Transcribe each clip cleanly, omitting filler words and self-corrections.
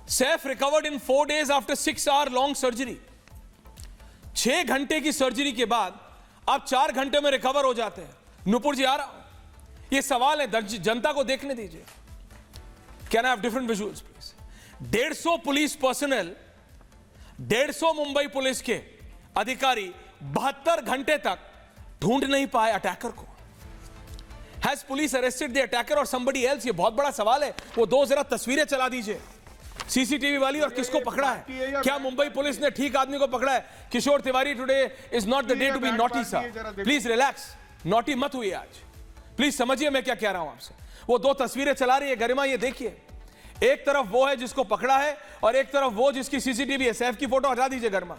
Saif recovered in 4 days after 6 hour long surgery. 6 घंटे की surgery के बाद आप 4 घंटे में रिकवर हो जाते हैं। नुपुर जी आ रहा हूं, ये सवाल है, जनता को देखने दीजिए। Can I have different visuals please? 150 police personal, 150 Mumbai police के अधिकारी 72 घंटे तक ढूंढ नहीं पाए अटैकर को। Has police arrested the attacker और समबडी एल्स? ये बहुत बड़ा सवाल है। वो दो जरा तस्वीरें चला दीजिए सीसीटीवी वाली, और किसको पकड़ा है? क्या मुंबई पुलिस ने ठीक आदमी को पकड़ा है? Kishore Tiwari, today is not the day to be naughty sir, please relax, naughty मत हुई आज, प्लीज समझिए मैं क्या कह रहा हूं आपसे। वो दो तस्वीरें चला रही है गरिमा, ये देखिए, एक तरफ वो है जिसको पकड़ा है और एक तरफ वो जिसकी सीसीटीवी है। सैफ की फोटो हटा दीजिए गरिमा,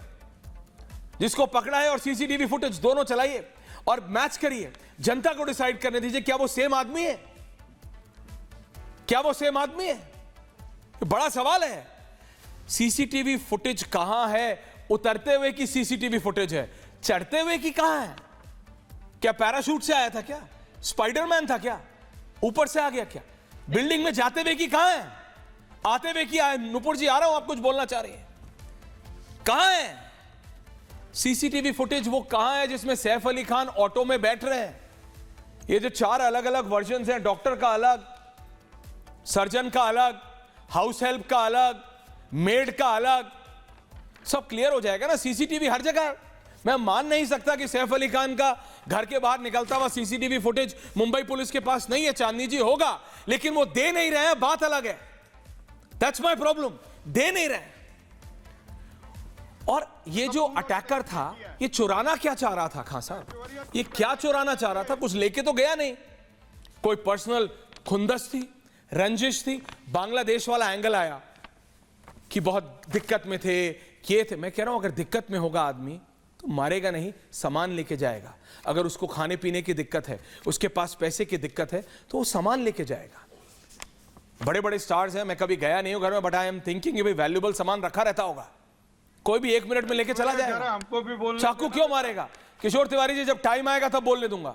जिसको पकड़ा है और सीसीटीवी फुटेज दोनों चलाइए और मैच करिए, जनता को डिसाइड करने दीजिए क्या वो सेम आदमी है, क्या वो सेम आदमी है? बड़ा सवाल है। सीसीटीवी फुटेज कहां है? उतरते हुए की सीसीटीवी फुटेज है, चढ़ते हुए की कहां है? क्या पैराशूट से आया था क्या? स्पाइडरमैन था क्या? ऊपर से आ गया क्या? बिल्डिंग में जाते हुए की कहां है? आते हुए की आए? नुपुर जी आ रहा हूं, आप कुछ बोलना चाह रही हैं, कहां है सीसीटीवी फुटेज? वो कहां है जिसमें सैफ अली खान ऑटो में बैठ रहे हैं? ये जो 4 अलग अलग वर्जन हैं, डॉक्टर का अलग, सर्जन का अलग, हाउस हेल्प का अलग, मेड का अलग, सब क्लियर हो जाएगा ना। सीसीटीवी हर जगह। मैं मान नहीं सकता कि सैफ अली खान का घर के बाहर निकलता हुआ सीसीटीवी फुटेज मुंबई पुलिस के पास नहीं है। चांदनी जी होगा, लेकिन वो दे नहीं रहे हैं, बात अलग है। दैट्स माय प्रॉब्लम, दे नहीं रहे। और ये जो अटैकर था, ये चुराना क्या चाह रहा था खान साहब? ये क्या चुराना चाह रहा था? कुछ लेके तो गया नहीं। कोई पर्सनल खुंदस थी, रंजिश थी? बांग्लादेश वाला एंगल आया कि बहुत दिक्कत में थे, ये थे। मैं कह रहा हूं अगर दिक्कत में होगा आदमी तो मारेगा नहीं, सामान लेके जाएगा। अगर उसको खाने पीने की दिक्कत है, उसके पास पैसे की दिक्कत है, तो वो सामान लेके जाएगा। बड़े बड़े स्टार्स हैं, मैं कभी गया नहीं हूं घर में, बट आई एम थिंकिंग भाई वैल्यूएबल सामान रखा रहता होगा, कोई भी 1 मिनट में लेके चला जाएगा। हमको भी बोलने चाकू क्यों मारेगा? किशोर तिवारी जी, जब टाइम आएगा तब बोलने दूंगा।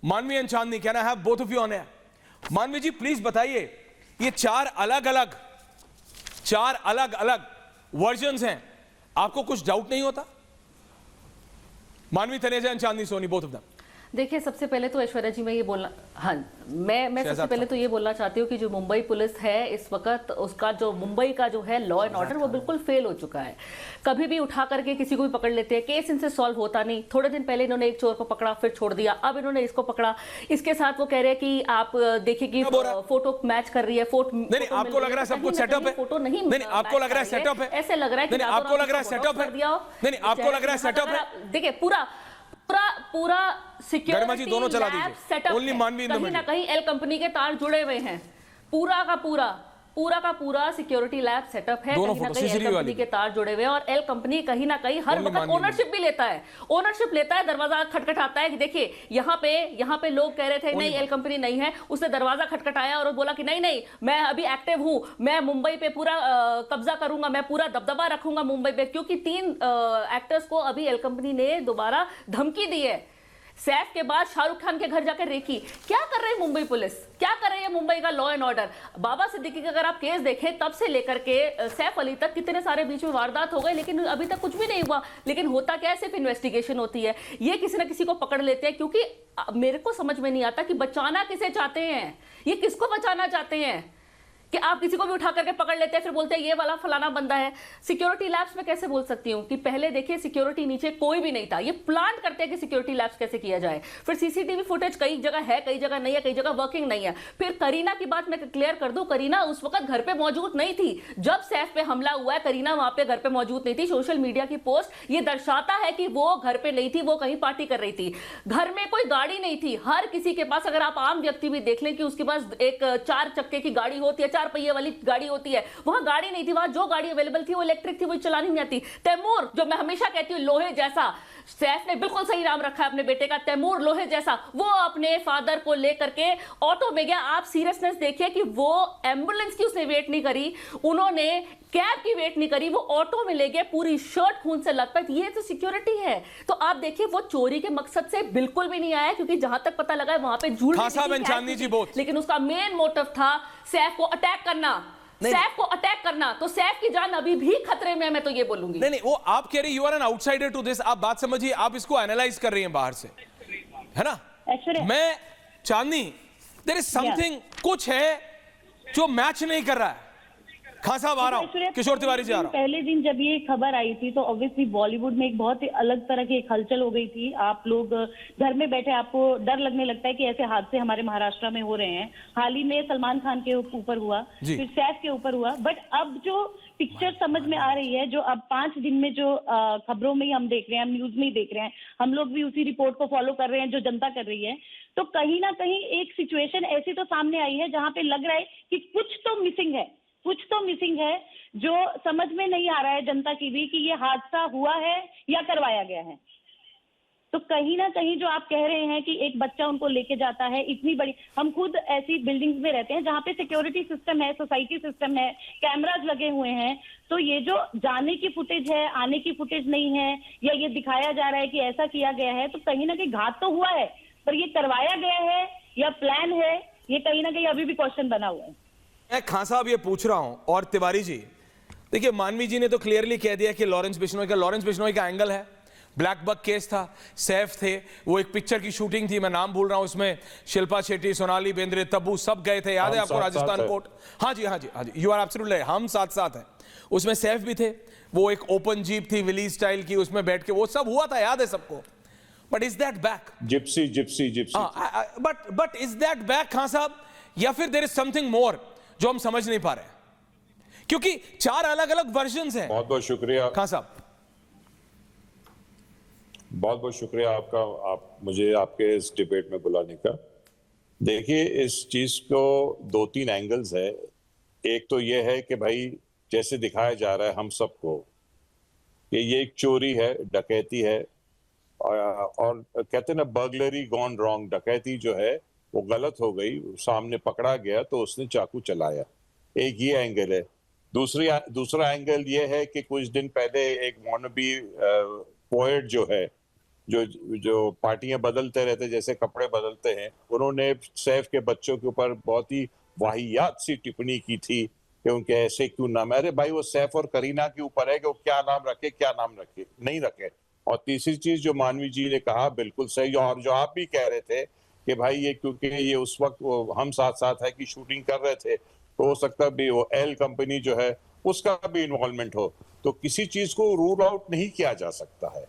मानवी and Chandni, can I have both of you on air? मानवी जी प्लीज बताइए, ये 4 अलग अलग वर्जन्स हैं, आपको कुछ डाउट नहीं होता? Manvi, Taneja and Chandni Soni, both of them. देखिए, सबसे पहले तो ऐश्वर्या जी मैं ये बोलना, हाँ मैं सबसे पहले तो ये बोलना चाहती हूँ कि जो मुंबई पुलिस है इस वक्त, उसका जो मुंबई का जो है लॉ एंड ऑर्डर, वो बिल्कुल फेल हो चुका है। कभी भी उठा करके किसी को भी पकड़ लेते हैं, केस इनसे सॉल्व होता नहीं। थोड़े दिन पहले इन्होंने एक चोर को पकड़ा, फिर छोड़ दिया, अब इन्होंने इसको पकड़ा। इसके साथ वो कह रहे हैं कि आप देखिए कि फोटो मैच कर रही है। नहीं, आपको लग रहा है सब कुछ सेटअप है? फोटो नहीं, आपको लग रहा है सेटअप है? ऐसे लग रहा है कि आपको लग रहा है सेटअप है? नहीं, आपको लग रहा है सेटअप है? देखिए, पूरा सिक्योरिटी दोनों चला दीजिए, सेटअप ओनली मानवी कहीं ना कहीं एल कंपनी के तार जुड़े हुए हैं। पूरा का पूरा सिक्योरिटी लैब सेटअप है, कहीं ना कहीं एल कंपनी के तार जुड़े हुए हैं। और एल कंपनी कहीं ना कहीं हर वक्त ओनरशिप भी लेता है, दरवाजा खटखटाता है कि देखिए यहाँ पे लोग कह रहे थे नहीं एल कंपनी नहीं है, उसने दरवाजा खटखटाया और बोला कि नहीं मैं अभी एक्टिव हूं, मैं मुंबई पे पूरा कब्जा करूंगा, मैं पूरा दबदबा रखूंगा मुंबई पे। क्योंकि 3 एक्टर्स को अभी एल कंपनी ने दोबारा धमकी दी है। सैफ के बाद शाहरुख खान के घर जाकर रेकी। क्या कर रही है मुंबई पुलिस? क्या कर रही है मुंबई का लॉ एंड ऑर्डर? बाबा सिद्दीकी का अगर आप केस देखें, तब से लेकर के सैफ अली तक कितने सारे बीच में वारदात हो गए, लेकिन अभी तक कुछ भी नहीं हुआ। लेकिन होता क्या है, सिर्फ इन्वेस्टिगेशन होती है। ये किसी ना किसी को पकड़ लेते हैं, क्योंकि मेरे को समझ में नहीं आता कि बचाना किसे चाहते हैं, ये किसको बचाना चाहते हैं कि आप किसी को भी उठा करके पकड़ लेते हैं, फिर बोलते हैं ये वाला फलाना बंदा है। सिक्योरिटी लैब्स में कैसे बोल सकती हूँ कि पहले देखिए सिक्योरिटी नीचे कोई भी नहीं था, ये प्लान करते हैं कि सिक्योरिटी लैब्स कैसे किया जाए। फिर सीसीटीवी फुटेज कई जगह है, कई जगह नहीं है, कई जगह वर्किंग नहीं है। फिर करीना की बात मैं क्लियर कर दूं, करीना उस वक्त घर पे मौजूद नहीं थी जब सैफ पे हमला हुआ है। करीना वहां पे घर पे मौजूद नहीं थी। सोशल मीडिया की पोस्ट ये दर्शाता है कि वो घर पे नहीं थी, वो कहीं पार्टी कर रही थी। घर में कोई गाड़ी नहीं थी। हर किसी के पास, अगर आप आम व्यक्ति भी देख लें कि उसके पास एक 4 चक्के की गाड़ी होती है, 4 पहिए वाली गाड़ी होती है, वहां गाड़ी नहीं थी। वहां जो गाड़ी अवेलेबल थी वो इलेक्ट्रिक थी, वो चलानी नहीं आती। तैमूर, जो मैं हमेशा कहती हूँ लोहे जैसा, सैफ ने बिल्कुल सही नाम रखा है अपने बेटे का, तैमूर लोहे जैसा, वो अपने फादर को लेकर के ऑटो में गया। आप सीरियसनेस देखिए कि वो एम्बुलेंस की उसने वेट नहीं करी, उन्होंने कैब की वेट नहीं करी, वो ऑटो में ले गए, पूरी शर्ट खून से लथपथ। ये तो सिक्योरिटी है। तो आप देखिए वो चोरी के मकसद से बिल्कुल भी नहीं आया, क्योंकि जहां तक पता लगा वहां पे झूठ, लेकिन उसका मेन मोटिव था सैफ को अटैक करना। सैफ को अटैक करना, तो सैफ की जान अभी भी खतरे में है, मैं तो ये बोलूंगी। नहीं, वो आप कह रही you are an outsider to this, आप बात समझिए, आप इसको एनालाइज कर रही हैं बाहर से, है ना? मैं चांदनी, देयर इज समथिंग, कुछ है जो मैच नहीं कर रहा है। खान साहब आ रहा हूं, किशोर तिवारी जी आ रहा हूं। पहले दिन जब ये खबर आई थी तो ऑब्वियसली बॉलीवुड में एक बहुत ही अलग तरह की एक हलचल हो गई थी। आप लोग घर में बैठे, आपको डर लगने लगता है कि ऐसे हादसे हमारे महाराष्ट्र में हो रहे हैं। हाल ही में सलमान खान के ऊपर हुआ, फिर सैफ के ऊपर हुआ, बट अब जो पिक्चर समझ में आ रही है, जो अब 5 दिन में जो खबरों में ही हम देख रहे हैं, हम न्यूज में ही देख रहे हैं, हम लोग भी उसी रिपोर्ट को फॉलो कर रहे हैं जो जनता कर रही है, तो कहीं ना कहीं एक सिचुएशन ऐसी तो सामने आई है जहां पे लग रहा है कि कुछ तो मिसिंग है, कुछ तो मिसिंग है, जो समझ में नहीं आ रहा है जनता की भी कि ये हादसा हुआ है या करवाया गया है। तो कहीं ना कहीं जो आप कह रहे हैं कि एक बच्चा उनको लेके जाता है, इतनी बड़ी, हम खुद ऐसी बिल्डिंग्स में रहते हैं जहां पे सिक्योरिटी सिस्टम है, सोसाइटी सिस्टम है, कैमराज लगे हुए हैं, तो ये जो जाने की फुटेज है, आने की फुटेज नहीं है, या ये दिखाया जा रहा है कि ऐसा किया गया है, तो कहीं ना कहीं घात तो हुआ है, पर ये करवाया गया है या प्लान है, ये कहीं ना कहीं अभी भी क्वेश्चन बना हुआ है। मैं खान साहब ये पूछ रहा हूं, और तिवारी जी देखिए, मानवी जी ने तो क्लियरली कह दिया कि लॉरेंस बिश्नोई का एंगल है, ब्लैक बक केस था, सैफ थे, वो एक पिक्चर की शूटिंग थी, मैं नाम भूल रहा हूं, उसमें शिल्पा शेट्टी, सोनाली बेंद्रे, तब्बू सब गए थे, याद है आपको? राजस्थान कोर्ट, हाँ जी, यू आर एब्सोल्युटली, हम साथ साथ हैं। उसमें सैफ भी थे, वो एक ओपन जीप थी विली स्टाइल की, उसमें बैठ के वो सब हुआ था, याद है सबको। But is that back? Gypsy but is that back Khan साहब, या फिर देयर इज समथिंग मोर जो हम समझ नहीं पा रहे हैं? क्योंकि 4 अलग अलग वर्जन्स हैं। बहुत बहुत शुक्रिया खान साहब, बहुत बहुत शुक्रिया आपका, आप मुझे आपके इस डिबेट में बुलाने का। देखिए, इस चीज को 2-3 एंगल्स है। एक तो ये है कि भाई जैसे दिखाया जा रहा है हम सबको कि ये एक चोरी है, डकैती है, और कहते हैं ना बर्गलरी गॉन रॉन्ग, डकैती जो है वो गलत हो गई, सामने पकड़ा गया तो उसने चाकू चलाया। एक ये एंगल है। दूसरा एंगल ये है कि कुछ दिन पहले एक वॉनबी पोएट जो है, जो पार्टियां बदलते रहते जैसे कपड़े बदलते हैं, उन्होंने सैफ के बच्चों के ऊपर बहुत ही वाहियात सी टिप्पणी की थी कि उनके ऐसे क्यों नाम। अरे भाई, वो सैफ और करीना के ऊपर है कि वो क्या नाम रखे, क्या नाम रखे, नहीं रखे। और तीसरी चीज जो मानवी जी ने कहा बिल्कुल सही, और जो आप भी कह रहे थे कि भाई ये क्योंकि ये उस वक्त हम साथ साथ है कि शूटिंग कर रहे थे, तो हो सकता भी वो एल कंपनी जो है उसका भी इन्वॉल्वमेंट हो, तो किसी चीज को रूल आउट नहीं किया जा सकता है।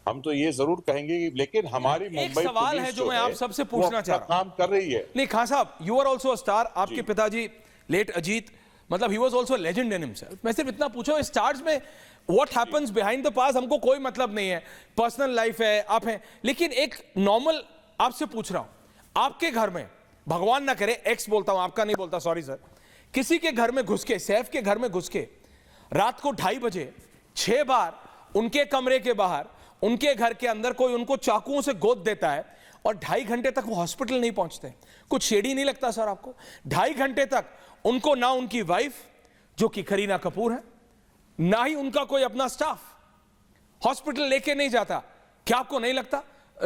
हम तो ये जरूर कहेंगे, लेकिन हमारी मुंबई सवाल है जो मैं आप सबसे पूछना चाह रहा हूं, काम कर रही है। नहीं Khan sahab, you are also a star, आपके पिताजी लेट अजीत, मतलब he was also legend in himself. मैं सिर्फ इतना पूछो, स्टार्स में what happens behind the pass हमको कोई मतलब नहीं है, पर्सनल लाइफ है, आप हैं, लेकिन एक नॉर्मल आपसे पूछ रहा हूं, आपके घर में, भगवान ना करे, एक्स बोलता हूं, आपका नहीं बोलता, सॉरी सर, किसी के घर में घुस के, सैफ के घर में घुस के रात को 2:30 बजे 6 बार उनके कमरे के बाहर, उनके घर के अंदर कोई उनको चाकुओं से गोद देता है और 2.5 घंटे तक वो हॉस्पिटल नहीं पहुंचते, कुछ शेडी नहीं लगता सर आपको? 2.5 घंटे तक उनको ना उनकी वाइफ जो कि करीना कपूर है, ना ही उनका कोई अपना स्टाफ हॉस्पिटल लेके नहीं जाता, क्या आपको नहीं लगता